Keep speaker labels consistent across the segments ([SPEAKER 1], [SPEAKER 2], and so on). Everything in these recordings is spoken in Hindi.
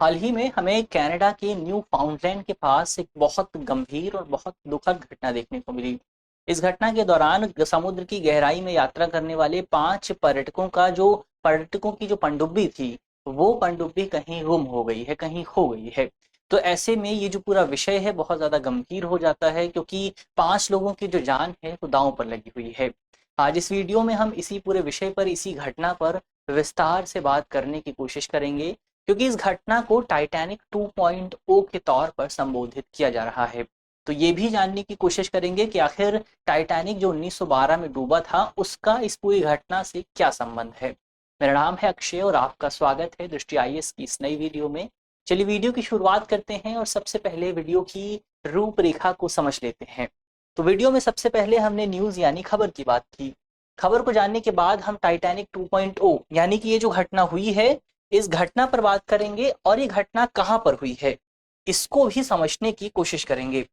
[SPEAKER 1] हाल ही में हमें कनाडा के न्यू फाउंडलैंड के पास एक बहुत गंभीर और बहुत दुखद घटना देखने को मिली। इस घटना के दौरान समुद्र की गहराई में यात्रा करने वाले 5 पर्यटकों की जो पनडुब्बी थी, वो पनडुब्बी कहीं गुम हो गई है, कहीं खो गई है। तो ऐसे में ये जो पूरा विषय है बहुत ज़्यादा गंभीर हो जाता है, क्योंकि 5 लोगों की जो जान है वो दांव पर लगी हुई है। आज इस वीडियो में हम इसी पूरे विषय पर, इसी घटना पर विस्तार से बात करने की कोशिश करेंगे, क्योंकि इस घटना को टाइटैनिक 2.0 के तौर पर संबोधित किया जा रहा है। तो ये भी जानने की कोशिश करेंगे कि आखिर टाइटैनिक जो 1912 में डूबा था, उसका इस पूरी घटना से क्या संबंध है। मेरा नाम है अक्षय और आपका स्वागत है दृष्टि आईएएस की इस नई वीडियो में। चलिए वीडियो की शुरुआत करते हैं और सबसे पहले वीडियो की रूपरेखा को समझ लेते हैं। तो वीडियो में सबसे पहले हमने न्यूज यानी खबर की बात की। खबर को जानने के बाद हम टाइटैनिक 2.0 यानी कि ये जो घटना हुई है, इस घटना पर बात करेंगे और ये घटना कहाँ पर हुई है, इसको भी समझने की कोशिश करेंगे।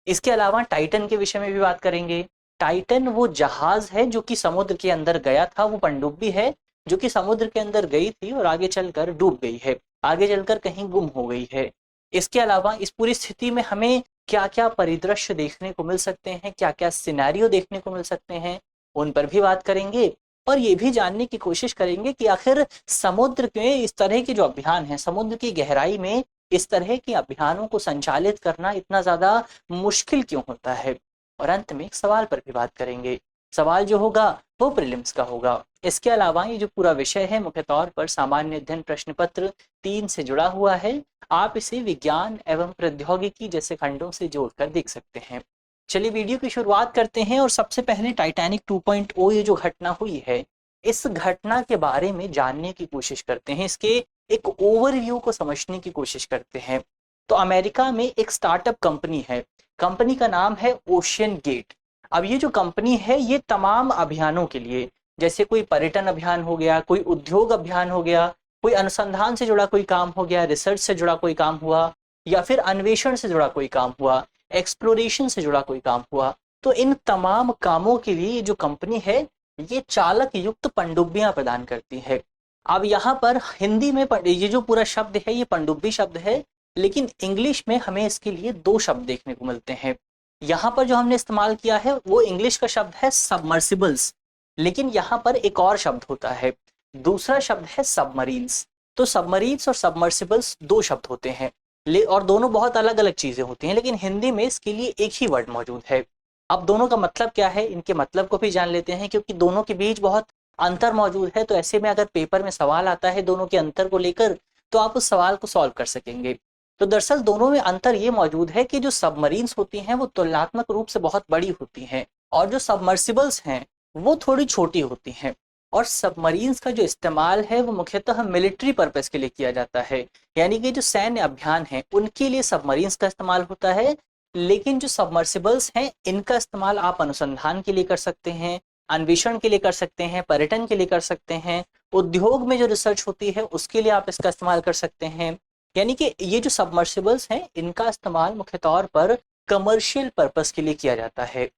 [SPEAKER 1] इसके अलावा टाइटन के विषय में भी बात करेंगे। टाइटन वो जहाज है जो कि समुद्र के अंदर गया था, वो पनडुब्बी है जो कि समुद्र के अंदर गई थी और आगे चलकर डूब गई है, आगे चलकर कहीं गुम हो गई है। इसके अलावा इस पूरी स्थिति में हमें क्या क्या परिदृश्य देखने को मिल सकते हैं, क्या क्या सिनेरियो देखने को मिल सकते हैं, उन पर भी बात करेंगे। और ये भी जानने की कोशिश करेंगे कि आखिर समुद्र के इस तरह के जो अभियान हैं, समुद्र की गहराई में इस तरह के अभियानों को संचालित करना इतना ज्यादा मुश्किल क्यों होता है। और अंत में एक सवाल पर भी बात करेंगे। सवाल जो होगा वो प्रीलिम्स का होगा। इसके अलावा ये जो पूरा विषय है मुख्य तौर पर सामान्य अध्ययन प्रश्न पत्र 3 से जुड़ा हुआ है। आप इसे विज्ञान एवं प्रौद्योगिकी जैसे खंडों से जोड़कर देख सकते हैं। चलिए वीडियो की शुरुआत करते हैं और सबसे पहले टाइटैनिक 2.0 ये जो घटना हुई है, इस घटना के बारे में जानने की कोशिश करते हैं, इसके एक ओवरव्यू को समझने की कोशिश करते हैं। तो अमेरिका में एक स्टार्टअप कंपनी है, कंपनी का नाम है ओशियन गेट। अब ये जो कंपनी है ये तमाम अभियानों के लिए, जैसे कोई पर्यटन अभियान हो गया, कोई उद्योग अभियान हो गया, कोई अनुसंधान से जुड़ा कोई काम हो गया, रिसर्च से जुड़ा कोई काम हुआ, या फिर अन्वेषण से जुड़ा कोई काम हुआ, एक्सप्लोरेशन से जुड़ा कोई काम हुआ, तो इन तमाम कामों के लिए ये जो कंपनी है ये चालक युक्त पनडुब्बियां प्रदान करती है। अब यहाँ पर हिंदी में ये जो पूरा शब्द है ये पनडुब्बी शब्द है, लेकिन इंग्लिश में हमें इसके लिए 2 शब्द देखने को मिलते हैं। यहाँ पर जो हमने इस्तेमाल किया है वो इंग्लिश का शब्द है सबमर्सिबल्स, लेकिन यहाँ पर एक और शब्द होता है, दूसरा शब्द है सबमरीन्स। तो सबमरीन्स और सबमर्सिबल्स 2 शब्द होते हैं, ले और दोनों बहुत अलग अलग चीजें होती हैं, लेकिन हिंदी में इसके लिए एक ही वर्ड मौजूद है। अब दोनों का मतलब क्या है, इनके मतलब को भी जान लेते हैं, क्योंकि दोनों के बीच बहुत अंतर मौजूद है। तो ऐसे में अगर पेपर में सवाल आता है दोनों के अंतर को लेकर, तो आप उस सवाल को सॉल्व कर सकेंगे। तो दरअसल दोनों में अंतर ये मौजूद है कि जो सबमरीन्स होती हैं वो तुलनात्मक रूप से बहुत बड़ी होती हैं, और जो सबमर्सिबल्स हैं वो थोड़ी छोटी होती हैं। और सबमरीन्स का जो इस्तेमाल है वो मुख्यतः मिलिट्री पर्पस के लिए किया जाता है, यानी कि जो सैन्य अभियान है उनके लिए सबमरीन्स का इस्तेमाल होता है। लेकिन जो सबमर्सिबल्स हैं इनका इस्तेमाल आप अनुसंधान के लिए कर सकते हैं, अन्वेषण के लिए कर सकते हैं, पर्यटन के लिए कर सकते हैं, उद्योग में जो रिसर्च होती है उसके लिए आप इसका इस्तेमाल कर सकते हैं। यानी कि ये जो सबमर्सिबल्स हैं इनका इस्तेमाल मुख्य तौर पर कमर्शियल पर्पस के लिए किया जाता है।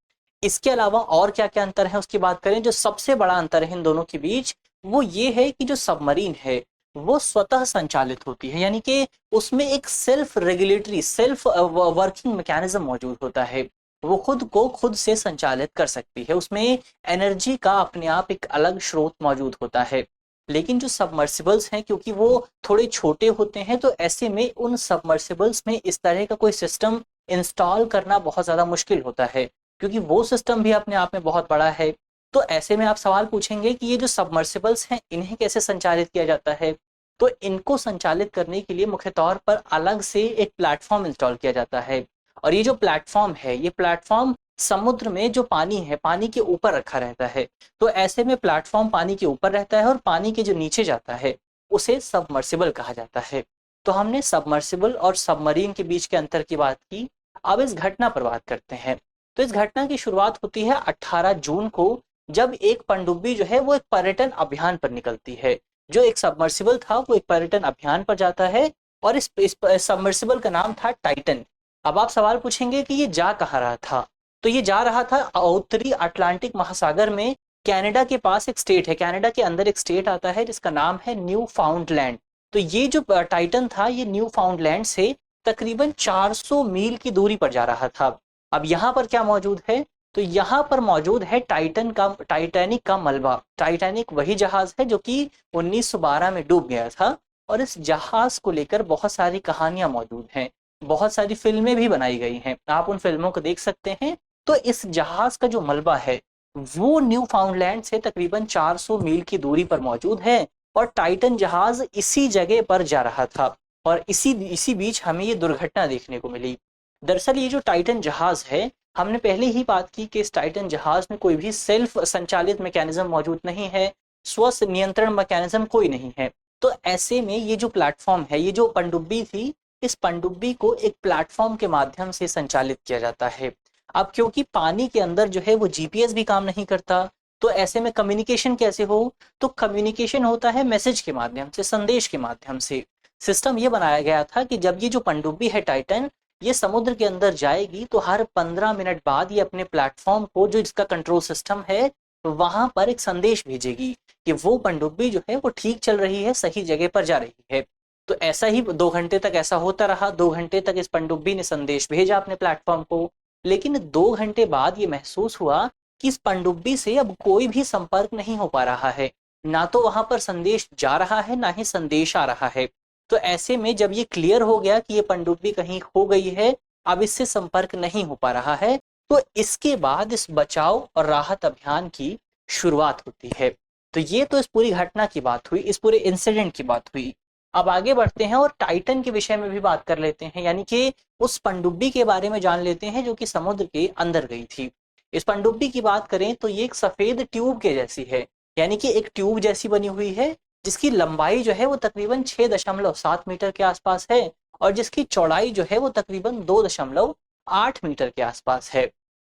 [SPEAKER 1] इसके अलावा और क्या क्या अंतर है उसकी बात करें, जो सबसे बड़ा अंतर है इन दोनों के बीच वो ये है कि जो सबमरीन है वो स्वतः संचालित होती है, यानी कि उसमें एक self regulatory, self working mechanism मौजूद होता है। वो खुद को खुद से संचालित कर सकती है, उसमें एनर्जी का अपने आप एक अलग स्रोत मौजूद होता है। लेकिन जो सबमर्सिबल्स हैं क्योंकि वो थोड़े छोटे होते हैं, तो ऐसे में उन सबमर्सिबल्स में इस तरह का कोई सिस्टम इंस्टॉल करना बहुत ज़्यादा मुश्किल होता है, क्योंकि वो सिस्टम भी अपने आप में बहुत बड़ा है। तो ऐसे में आप सवाल पूछेंगे कि ये जो सबमर्सिबल्स हैं इन्हें कैसे संचालित किया जाता है। तो इनको संचालित करने के लिए मुख्य तौर पर अलग से एक प्लेटफॉर्म इंस्टॉल किया जाता है। और ये जो प्लेटफॉर्म है, ये प्लेटफॉर्म समुद्र में जो पानी है, पानी के ऊपर रखा रहता है। तो ऐसे में प्लेटफॉर्म पानी के ऊपर रहता है और पानी के जो नीचे जाता है उसे सबमर्सिबल कहा जाता है। तो हमने सबमर्सिबल और सबमरीन के बीच के अंतर की बात की। अब इस घटना पर बात करते हैं। तो इस घटना की शुरुआत होती है 18 जून को, जब एक पनडुब्बी जो है वो एक पर्यटन अभियान पर निकलती है। जो एक सबमर्सिबल था वो एक पर्यटन अभियान पर जाता है, और इस सबमर्सिबल का नाम था टाइटन। अब आप सवाल पूछेंगे कि ये जा कहाँ रहा था। तो ये जा रहा था उत्तरी अटलांटिक महासागर में, कनाडा के पास एक स्टेट है, कनाडा के अंदर एक स्टेट आता है जिसका नाम है न्यू फाउंडलैंड। तो ये जो टाइटन था ये न्यू फाउंडलैंड से तकरीबन 400 मील की दूरी पर जा रहा था। अब यहाँ पर क्या मौजूद है, तो यहाँ पर मौजूद है टाइटैनिक का मलबा। टाइटैनिक वही जहाज है जो कि 1912 में डूब गया था, और इस जहाज को लेकर बहुत सारी कहानियां मौजूद हैं, बहुत सारी फिल्में भी बनाई गई हैं, आप उन फिल्मों को देख सकते हैं। तो इस जहाज का जो मलबा है वो न्यू फाउंडलैंड से तकरीबन 400 मील की दूरी पर मौजूद है, और टाइटन जहाज इसी जगह पर जा रहा था, और इसी बीच हमें ये दुर्घटना देखने को मिली। दरअसल ये जो टाइटन जहाज है, हमने पहले ही बात की कि इस टाइटन जहाज में कोई भी सेल्फ संचालित मैकेनिज्म मौजूद नहीं है, स्व नियंत्रण मैकेनिज्म कोई नहीं है। तो ऐसे में ये जो प्लेटफॉर्म है, ये जो पनडुब्बी थी, इस पनडुब्बी को एक प्लेटफॉर्म के माध्यम से संचालित किया जाता है। अब क्योंकि पानी के अंदर जो है वो जीपीएस भी काम नहीं करता, तो ऐसे में कम्युनिकेशन कैसे हो, तो कम्युनिकेशन होता है मैसेज के माध्यम से, संदेश के माध्यम से। सिस्टम ये बनाया गया था कि जब ये जो पनडुब्बी है टाइटन, ये समुद्र के अंदर जाएगी तो हर 15 मिनट बाद ये अपने प्लेटफॉर्म को, जो इसका कंट्रोल सिस्टम है, वहां पर एक संदेश भेजेगी कि वो पनडुब्बी जो है वो ठीक चल रही है, सही जगह पर जा रही है। तो ऐसा ही 2 घंटे तक ऐसा होता रहा। 2 घंटे तक इस पनडुब्बी ने संदेश भेजा अपने प्लेटफॉर्म को, लेकिन 2 घंटे बाद ये महसूस हुआ कि इस पनडुब्बी से अब कोई भी संपर्क नहीं हो पा रहा है, ना तो वहां पर संदेश जा रहा है, ना ही संदेश आ रहा है। तो ऐसे में जब ये क्लियर हो गया कि ये पनडुब्बी कहीं खो गई है, अब इससे संपर्क नहीं हो पा रहा है, तो इसके बाद इस बचाव और राहत अभियान की शुरुआत होती है। तो ये तो इस पूरी घटना की बात हुई, इस पूरे इंसिडेंट की बात हुई। अब आगे बढ़ते हैं और टाइटन के विषय में भी बात कर लेते हैं, यानी कि उस पनडुब्बी के बारे में जान लेते हैं जो कि समुद्र के अंदर गई थी। इस पनडुब्बी की बात करें तो ये एक सफेद ट्यूब के जैसी है, यानी कि एक ट्यूब जैसी बनी हुई है, जिसकी लंबाई जो है वो तकरीबन 6.7 मीटर के आसपास है, और जिसकी चौड़ाई जो है वो तकरीबन 2.8 मीटर के आसपास है।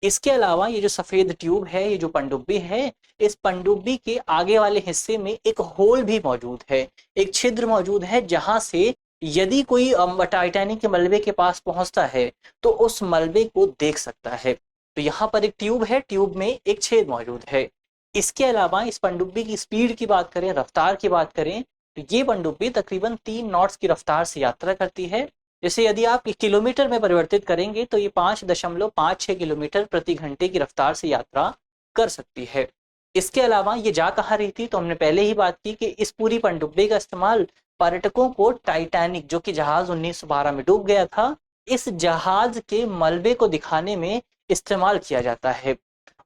[SPEAKER 1] इसके अलावा ये जो सफेद ट्यूब है, ये जो पनडुब्बी है, इस पनडुब्बी के आगे वाले हिस्से में एक होल भी मौजूद है, एक छिद्र मौजूद है, जहां से यदि कोई टाइटैनिक के मलबे के पास पहुंचता है तो उस मलबे को देख सकता है। तो यहाँ पर एक ट्यूब है, ट्यूब में एक छेद मौजूद है। इसके अलावा इस पनडुब्बी की स्पीड की बात करें, रफ्तार की बात करें, तो ये पनडुब्बी तकरीबन 3 नॉट्स की रफ्तार से यात्रा करती है। जैसे यदि आप किलोमीटर में परिवर्तित करेंगे तो ये 5.56 किलोमीटर प्रति घंटे की रफ्तार से यात्रा कर सकती है। इसके अलावा ये जा कहाँ रही थी, तो हमने पहले ही बात की कि इस पूरी पनडुब्बी का इस्तेमाल पर्यटकों को टाइटैनिक, जो कि जहाज 1912 में डूब गया था, इस जहाज के मलबे को दिखाने में इस्तेमाल किया जाता है।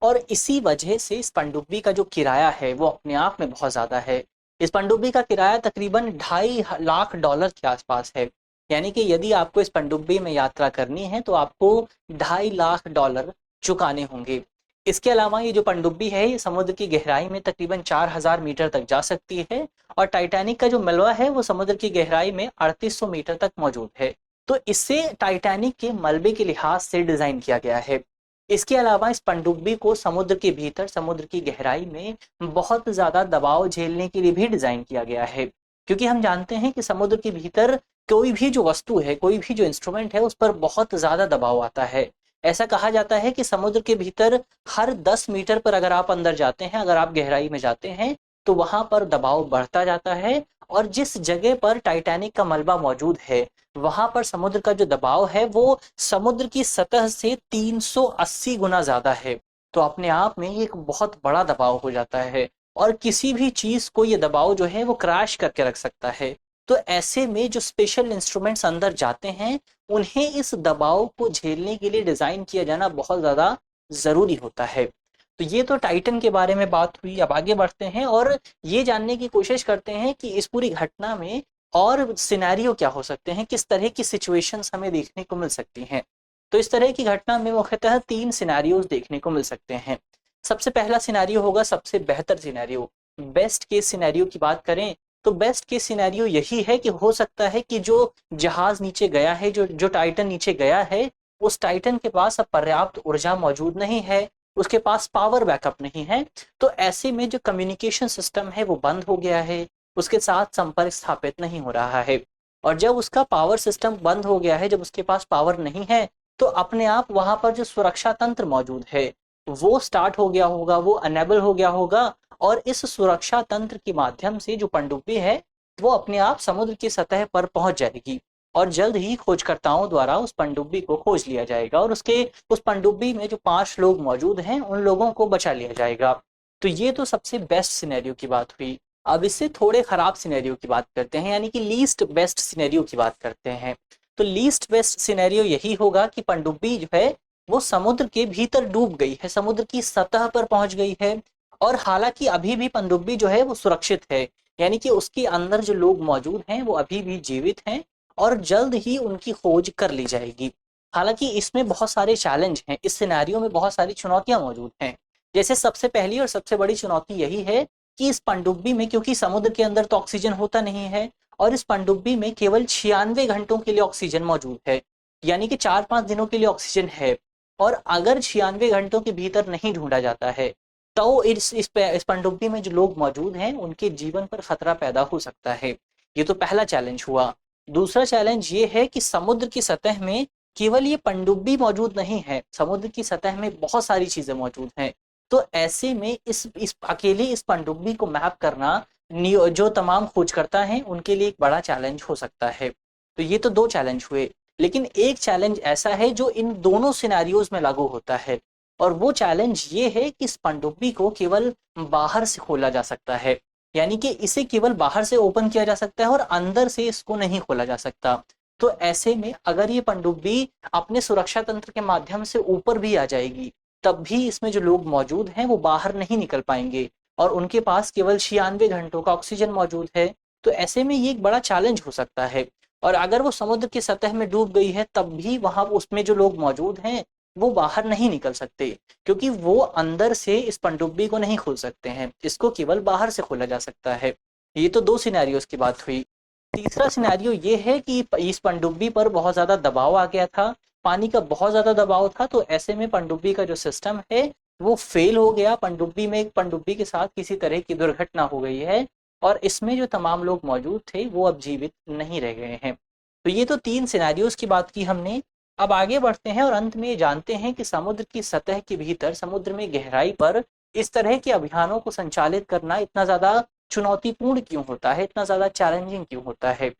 [SPEAKER 1] और इसी वजह से इस पनडुब्बी का जो किराया है वो अपने आप में बहुत ज्यादा है। इस पनडुब्बी का किराया तकरीबन $2.5 लाख के आसपास है, यानी कि यदि आपको इस पनडुब्बी में यात्रा करनी है तो आपको $2.5 लाख चुकाने होंगे। इसके अलावा ये जो पनडुब्बी है ये समुद्र की गहराई में तकरीबन 4000 मीटर तक जा सकती है, और टाइटैनिक का जो मलबा है वो समुद्र की गहराई में 3800 मीटर तक मौजूद है। तो इससे टाइटैनिक के मलबे के लिहाज से डिजाइन किया गया है। इसके अलावा इस पनडुब्बी को समुद्र के भीतर, समुद्र की गहराई में बहुत ज्यादा दबाव झेलने के लिए भी डिजाइन किया गया है, क्योंकि हम जानते हैं कि समुद्र के भीतर कोई भी जो वस्तु है, कोई भी जो इंस्ट्रूमेंट है, उस पर बहुत ज्यादा दबाव आता है। ऐसा कहा जाता है कि समुद्र के भीतर हर 10 मीटर पर अगर आप अंदर जाते हैं, अगर आप गहराई में जाते हैं, तो वहां पर दबाव बढ़ता जाता है, और जिस जगह पर टाइटैनिक का मलबा मौजूद है वहां पर समुद्र का जो दबाव है वो समुद्र की सतह से 380 गुना ज्यादा है। तो अपने आप में ये एक बहुत बड़ा दबाव हो जाता है, और किसी भी चीज को ये दबाव जो है वो क्रैश करके रख सकता है। तो ऐसे में जो स्पेशल इंस्ट्रूमेंट्स अंदर जाते हैं, उन्हें इस दबाव को झेलने के लिए डिजाइन किया जाना बहुत ज्यादा जरूरी होता है। तो ये तो टाइटन के बारे में बात हुई। अब आगे बढ़ते हैं और ये जानने की कोशिश करते हैं कि इस पूरी घटना में और सिनेरियो क्या हो सकते हैं, किस तरह की सिचुएशंस हमें देखने को मिल सकती हैं। तो इस तरह की घटना में मुख्यतः 3 सिनेरियोज देखने को मिल सकते हैं। सबसे पहला सिनेरियो होगा सबसे बेहतर सिनेरियो, बेस्ट केस सिनेरियो की बात करें तो बेस्ट केस सिनेरियो यही है कि हो सकता है कि जो जहाज नीचे गया है, जो टाइटन नीचे गया है, उस टाइटन के पास अब पर्याप्त ऊर्जा मौजूद नहीं है, उसके पास पावर बैकअप नहीं है। तो ऐसे में जो कम्युनिकेशन सिस्टम है वो बंद हो गया है, उसके साथ संपर्क स्थापित नहीं हो रहा है। और जब उसका पावर सिस्टम बंद हो गया है, जब उसके पास पावर नहीं है, तो अपने आप वहां पर जो सुरक्षा तंत्र मौजूद है वो स्टार्ट हो गया होगा, वो अनेबल हो गया होगा, और इस सुरक्षा तंत्र के माध्यम से जो पनडुब्बी है वो अपने आप समुद्र की सतह पर पहुंच जाएगी और जल्द ही खोजकर्ताओं द्वारा उस पनडुब्बी को खोज लिया जाएगा और उसके उस पनडुब्बी में जो 5 लोग मौजूद हैं उन लोगों को बचा लिया जाएगा। तो ये तो सबसे बेस्ट सिनेरियो की बात हुई। अब इससे थोड़े खराब सिनेरियो की बात करते हैं, यानी कि लीस्ट बेस्ट सिनेरियो की बात करते हैं। तो लीस्ट बेस्ट सिनेरियो यही होगा कि पनडुब्बी जो है वो समुद्र के भीतर डूब गई है, समुद्र की सतह पर पहुंच गई है और हालांकि अभी भी पनडुब्बी जो है वो सुरक्षित है, यानी कि उसके अंदर जो लोग मौजूद हैं वो अभी भी जीवित हैं और जल्द ही उनकी खोज कर ली जाएगी। हालांकि इसमें बहुत सारे चैलेंज हैं, इस सिनेरियो में बहुत सारी चुनौतियां मौजूद हैं। जैसे सबसे पहली और सबसे बड़ी चुनौती यही है कि इस पनडुब्बी में, क्योंकि समुद्र के अंदर तो ऑक्सीजन होता नहीं है और इस पनडुब्बी में केवल 96 घंटों के लिए ऑक्सीजन मौजूद है, यानी कि 4-5 दिनों के लिए ऑक्सीजन है। और अगर 96 घंटों के भीतर नहीं ढूंढा जाता है तो इस पनडुब्बी में जो लोग मौजूद हैं उनके जीवन पर खतरा पैदा हो सकता है। ये तो पहला चैलेंज हुआ। दूसरा चैलेंज ये है कि समुद्र की सतह में केवल ये पनडुब्बी मौजूद नहीं है, समुद्र की सतह में बहुत सारी चीजें मौजूद हैं। तो ऐसे में इस अकेले इस पनडुब्बी को मैप करना जो तमाम खोजकर्ता हैं उनके लिए एक बड़ा चैलेंज हो सकता है। तो ये तो 2 चैलेंज हुए। लेकिन एक चैलेंज ऐसा है जो इन दोनों सिनेरियोज में लागू होता है और वो चैलेंज ये है कि इस पनडुब्बी को केवल बाहर से खोला जा सकता है, यानी कि इसे केवल बाहर से ओपन किया जा सकता है और अंदर से इसको नहीं खोला जा सकता। तो ऐसे में अगर ये पनडुब्बी अपने सुरक्षा तंत्र के माध्यम से ऊपर भी आ जाएगी तब भी इसमें जो लोग मौजूद हैं वो बाहर नहीं निकल पाएंगे और उनके पास केवल 96 घंटों का ऑक्सीजन मौजूद है। तो ऐसे में ये एक बड़ा चैलेंज हो सकता है। और अगर वो समुद्र की सतह में डूब गई है तब भी वहां उसमें जो लोग मौजूद हैं वो बाहर नहीं निकल सकते, क्योंकि वो अंदर से इस पनडुब्बी को नहीं खोल सकते हैं, इसको केवल बाहर से खोला जा सकता है। ये तो 2 सिनेरियोस की बात हुई। तीसरा सिनेरियो ये है कि इस पनडुब्बी पर बहुत ज्यादा दबाव आ गया था, पानी का बहुत ज्यादा दबाव था, तो ऐसे में पनडुब्बी का जो सिस्टम है वो फेल हो गया। पनडुब्बी के साथ किसी तरह की दुर्घटना हो गई है और इसमें जो तमाम लोग मौजूद थे वो अब जीवित नहीं रह गए हैं। तो ये तो 3 सिनेरियोस की बात की हमने। अब आगे बढ़ते हैं और अंत में जानते हैं कि समुद्र की सतह के भीतर, समुद्र में गहराई पर इस तरह के अभियानों को संचालित करना इतना ज्यादा चुनौतीपूर्ण क्यों होता है, इतना ज्यादा चैलेंजिंग क्यों होता है।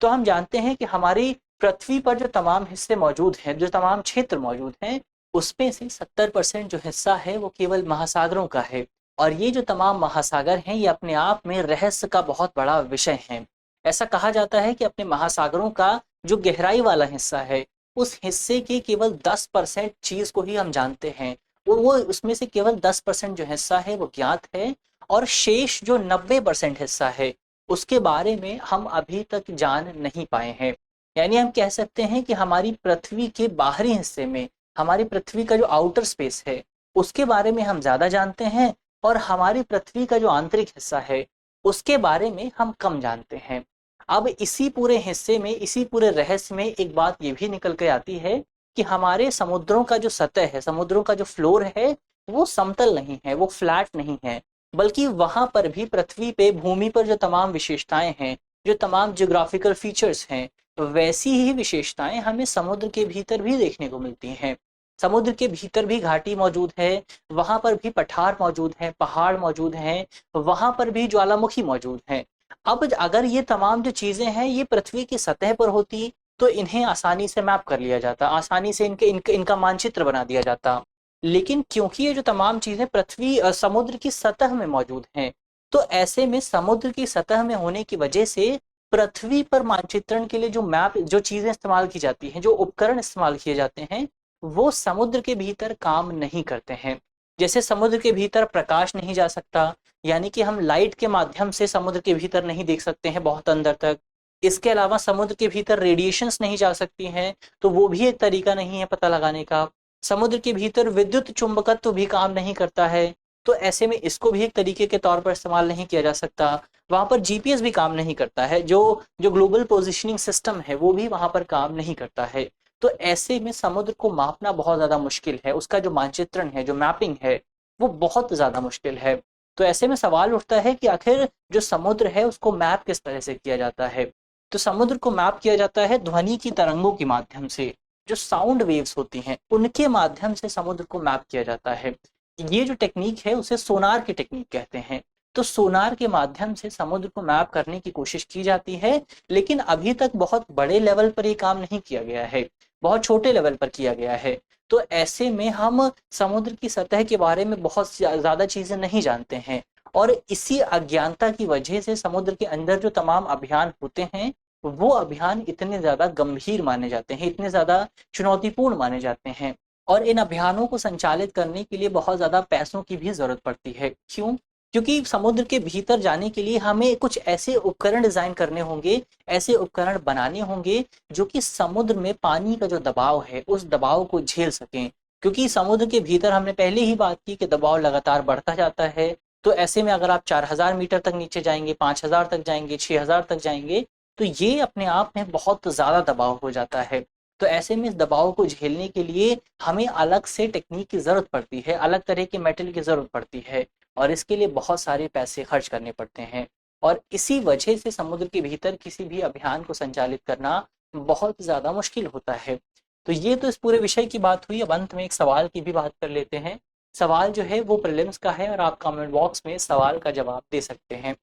[SPEAKER 1] तो हम जानते हैं कि हमारी पृथ्वी पर जो तमाम हिस्से मौजूद हैं, जो तमाम क्षेत्र मौजूद हैं, उसमें से 70% जो हिस्सा है वो केवल महासागरों का है और ये जो तमाम महासागर हैं ये अपने आप में रहस्य का बहुत बड़ा विषय है। ऐसा कहा जाता है कि अपने महासागरों का जो गहराई वाला हिस्सा है उस हिस्से के केवल 10% चीज को ही हम जानते हैं, वो उसमें से केवल 10% जो हिस्सा है वो ज्ञात है और शेष जो 90% हिस्सा है उसके बारे में हम अभी तक जान नहीं पाए हैं। यानी हम कह सकते हैं कि हमारी पृथ्वी के बाहरी हिस्से में, हमारी पृथ्वी का जो आउटर स्पेस है उसके बारे में हम ज्यादा जानते हैं और हमारी पृथ्वी का जो आंतरिक हिस्सा है उसके बारे में हम कम जानते हैं। अब इसी पूरे हिस्से में, इसी पूरे रहस्य में एक बात ये भी निकल के आती है कि हमारे समुद्रों का जो सतह है, समुद्रों का जो फ्लोर है वो समतल नहीं है, वो फ्लैट नहीं है, बल्कि वहां पर भी पृथ्वी पे, भूमि पर जो तमाम विशेषताएं हैं, जो तमाम जियोग्राफिकल फीचर्स हैं, वैसी ही विशेषताएं हमें समुद्र के भीतर भी देखने को मिलती हैं। समुद्र के भीतर भी घाटी मौजूद है, वहां पर भी पठार मौजूद हैं, पहाड़ मौजूद हैं, वहां पर भी ज्वालामुखी मौजूद हैं। अब अगर ये तमाम जो चीजें हैं ये पृथ्वी की सतह पर होती तो इन्हें आसानी से मैप कर लिया जाता, आसानी से इनका मानचित्र बना दिया जाता। लेकिन क्योंकि ये जो तमाम चीजें पृथ्वी समुद्र की सतह में मौजूद हैं, तो ऐसे में समुद्र की सतह में होने की वजह से पृथ्वी पर मानचित्रण के लिए जो मैप, जो चीजें इस्तेमाल की जाती हैं, जो उपकरण इस्तेमाल किए जाते हैं, वो समुद्र के भीतर काम नहीं करते हैं। जैसे समुद्र के भीतर प्रकाश नहीं जा सकता, यानी कि हम लाइट के माध्यम से समुद्र के भीतर नहीं देख सकते हैं बहुत अंदर तक। इसके अलावा समुद्र के भीतर रेडिएशंस नहीं जा सकती हैं, तो वो भी एक तरीका नहीं है पता लगाने का। समुद्र के भीतर विद्युत चुंबकत्व भी काम नहीं करता है, तो ऐसे में इसको भी एक तरीके के तौर पर इस्तेमाल नहीं किया जा सकता। वहां पर जीपीएस भी काम नहीं करता है, जो जो ग्लोबल पोजिशनिंग सिस्टम है वो भी वहां पर काम नहीं करता है। तो ऐसे में समुद्र को मापना बहुत ज्यादा मुश्किल है, उसका जो मानचित्रण है, जो मैपिंग है, वो बहुत ज्यादा मुश्किल है। तो ऐसे में सवाल उठता है कि आखिर जो समुद्र है उसको मैप किस तरह से किया जाता है। तो समुद्र को मैप किया जाता है ध्वनि की तरंगों के माध्यम से, जो साउंड वेव्स होती हैं उनके माध्यम से समुद्र को मैप किया जाता है। ये जो टेक्निक है उसे सोनार की टेक्निक कहते हैं। तो सोनार के माध्यम से समुद्र को मैप करने की कोशिश की जाती है, लेकिन अभी तक बहुत बड़े लेवल पर ये काम नहीं किया गया है, बहुत छोटे लेवल पर किया गया है। तो ऐसे में हम समुद्र की सतह के बारे में बहुत ज़्यादा चीज़ें नहीं जानते हैं, और इसी अज्ञानता की वजह से समुद्र के अंदर जो तमाम अभियान होते हैं, वो अभियान इतने ज़्यादा गंभीर माने जाते हैं, इतने ज़्यादा चुनौतीपूर्ण माने जाते हैं। और इन अभियानों को संचालित करने के लिए बहुत ज़्यादा पैसों की भी ज़रूरत पड़ती है। क्यों? क्योंकि समुद्र के भीतर जाने के लिए हमें कुछ ऐसे उपकरण डिज़ाइन करने होंगे, ऐसे उपकरण बनाने होंगे जो कि समुद्र में पानी का जो दबाव है, उस दबाव को झेल सकें। क्योंकि समुद्र के भीतर हमने पहले ही बात की कि दबाव लगातार बढ़ता जाता है। तो ऐसे में अगर आप 4000 मीटर तक नीचे जाएँगे, 5000 तक जाएँगे, 6000 तक जाएँगे, तो ये अपने आप में बहुत ज़्यादा दबाव हो जाता है। तो ऐसे में इस दबाव को झेलने के लिए हमें अलग से टेक्नीक की ज़रूरत पड़ती है, अलग तरह के मेटल की ज़रूरत पड़ती है, और इसके लिए बहुत सारे पैसे खर्च करने पड़ते हैं। और इसी वजह से समुद्र के भीतर किसी भी अभियान को संचालित करना बहुत ज़्यादा मुश्किल होता है। तो ये तो इस पूरे विषय की बात हुई। अब अंत में एक सवाल की भी बात कर लेते हैं। सवाल जो है वो प्रीलिम्स का है, और आप कमेंट बॉक्स में सवाल का जवाब दे सकते हैं।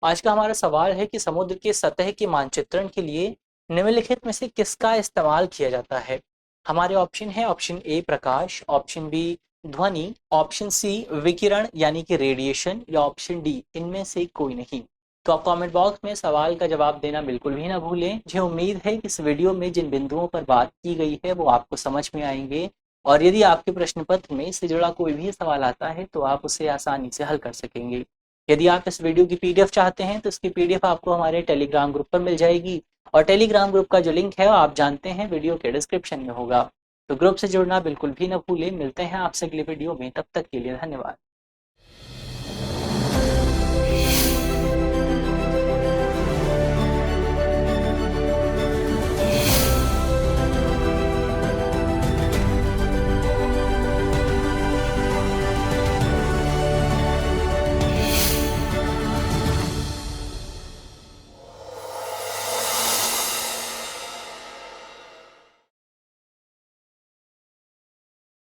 [SPEAKER 1] आज का हमारा सवाल है कि समुद्र के सतह के मानचित्रण के लिए निम्नलिखित में से किसका इस्तेमाल किया जाता है। हमारे ऑप्शन है, ऑप्शन ए प्रकाश, ऑप्शन बी ध्वनि, ऑप्शन सी विकिरण यानी कि रेडिएशन, या ऑप्शन डी इनमें से कोई नहीं। तो आप कमेंट बॉक्स में सवाल का जवाब देना बिल्कुल भी ना भूलें। मुझे उम्मीद है कि इस वीडियो में जिन बिंदुओं पर बात की गई है वो आपको समझ में आएंगे, और यदि आपके प्रश्न पत्र में इससे जुड़ा कोई भी सवाल आता है तो आप उसे आसानी से हल कर सकेंगे। यदि आप इस वीडियो की पीडीएफ चाहते हैं तो इसकी पीडीएफ आपको हमारे टेलीग्राम ग्रुप पर मिल जाएगी, और टेलीग्राम ग्रुप का जो लिंक है आप जानते हैं वीडियो के डिस्क्रिप्शन में होगा। तो ग्रुप से जुड़ना बिल्कुल भी ना भूलें। मिलते हैं आपसे अगले वीडियो में, तब तक के लिए धन्यवाद।